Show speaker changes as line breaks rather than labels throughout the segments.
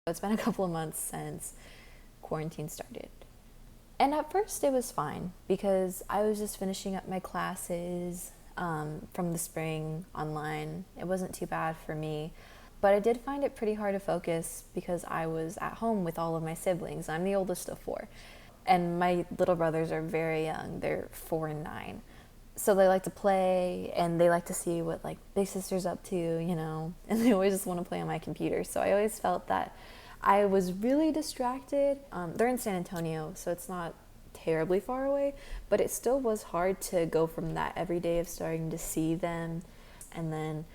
It's been a couple of months since quarantine started. And at first it was fine because I was just finishing up my classes from the spring online. It wasn't too bad for me. But I did find it pretty hard to focus because I was at home with all of my siblings. I'm the oldest of four. And my little brothers are very young. They're 4 and 9. So they like to play and they like to see what like big sister's up to, and they always just want to play on my computer. So I always felt that I was really distracted. They're in San Antonio, so it's not terribly far away, but it still was hard to go from that every day of starting to see them and then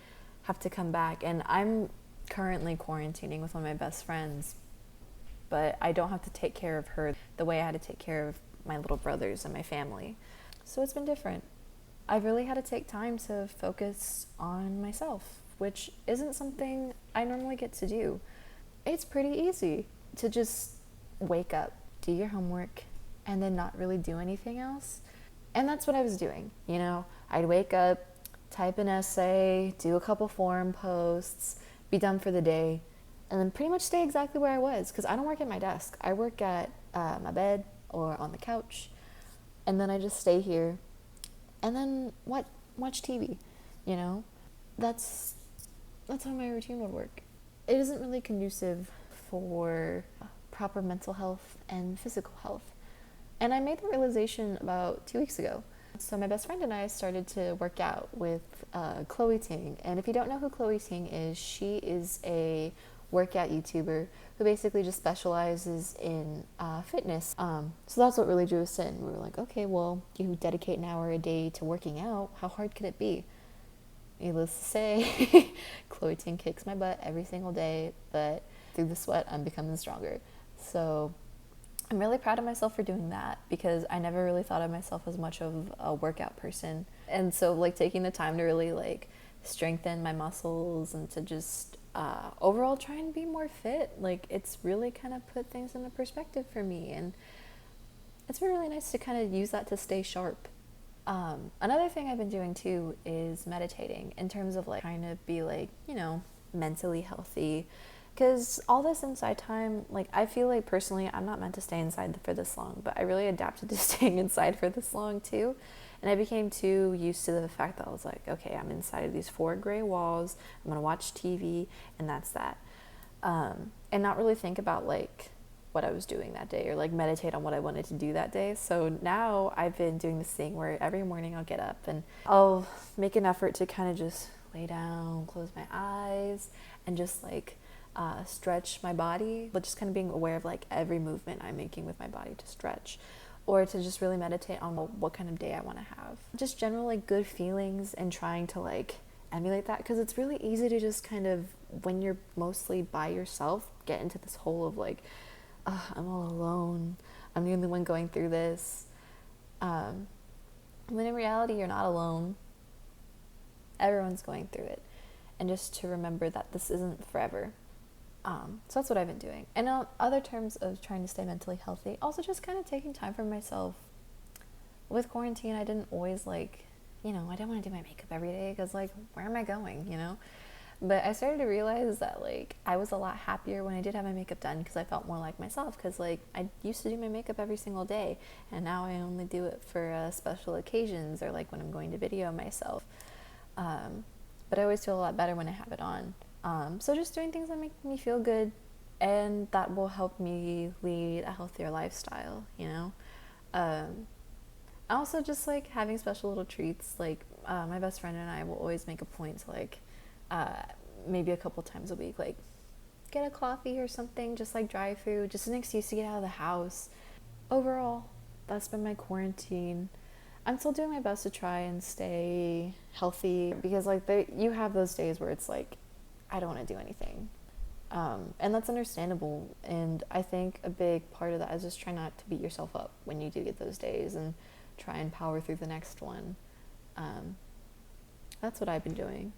have to come back. And I'm currently quarantining with one of my best friends, but I don't have to take care of her the way I had to take care of my little brothers and my family. So it's been different. I've really had to take time to focus on myself, which isn't something I normally get to do. It's pretty easy to just wake up, do your homework, and then not really do anything else. And that's what I was doing, I'd wake up, type an essay, do a couple forum posts, be done for the day, and then pretty much stay exactly where I was, because I don't work at my desk. I work at my bed or on the couch, and then I just stay here and then watch TV, That's how my routine would work. It isn't really conducive for proper mental health and physical health. And I made the realization about 2 weeks ago. So my best friend and I started to work out with Chloe Ting. And if you don't know who Chloe Ting is, she is a workout YouTuber who basically just specializes in fitness. So that's what really drew us in. We were like, okay, well, you dedicate an hour a day to working out. How hard could it be? Needless to say, Chloe Ting kicks my butt every single day, but through the sweat, I'm becoming stronger. So I'm really proud of myself for doing that because I never really thought of myself as much of a workout person. And so taking the time to really strengthen my muscles and to just overall try and be more fit, it's really kind of put things into perspective for me. And it's been really nice to kind of use that to stay sharp. Another thing I've been doing too is meditating in terms of trying to be mentally healthy, because all this inside time, I feel personally I'm not meant to stay inside for this long, but I really adapted to staying inside for this long too. And I became too used to the fact that I was like, okay, I'm inside of these 4 gray walls, I'm gonna watch TV, and that's that. And not really think about what I was doing that day or meditate on what I wanted to do that day. So now I've been doing this thing where every morning I'll get up and I'll make an effort to kind of just lay down, close my eyes, and just stretch my body, but just kind of being aware of every movement I'm making with my body to stretch, or to just really meditate on what kind of day I want to have. Just general good feelings and trying to emulate that, because it's really easy to just kind of, when you're mostly by yourself, get into this hole of I'm all alone, I'm the only one going through this. When in reality, you're not alone. Everyone's going through it. And just to remember that this isn't forever. So that's what I've been doing. And on other terms of trying to stay mentally healthy, also just kind of taking time for myself. With quarantine, I didn't always I didn't want to do my makeup every day because where am I going, But I started to realize that I was a lot happier when I did have my makeup done because I felt more like myself, because I used to do my makeup every single day, and now I only do it for special occasions or when I'm going to video myself. But I always feel a lot better when I have it on. So just doing things that make me feel good and that will help me lead a healthier lifestyle, Also just having special little treats. My best friend and I will always make a point to maybe a couple times a week get a coffee or something, just drive through, just an excuse to get out of the house. Overall, that's been my quarantine. I'm still doing my best to try and stay healthy because you have those days where it's I don't want to do anything, and that's understandable. And I think a big part of that is just try not to beat yourself up when you do get those days and try and power through the next one. That's what I've been doing.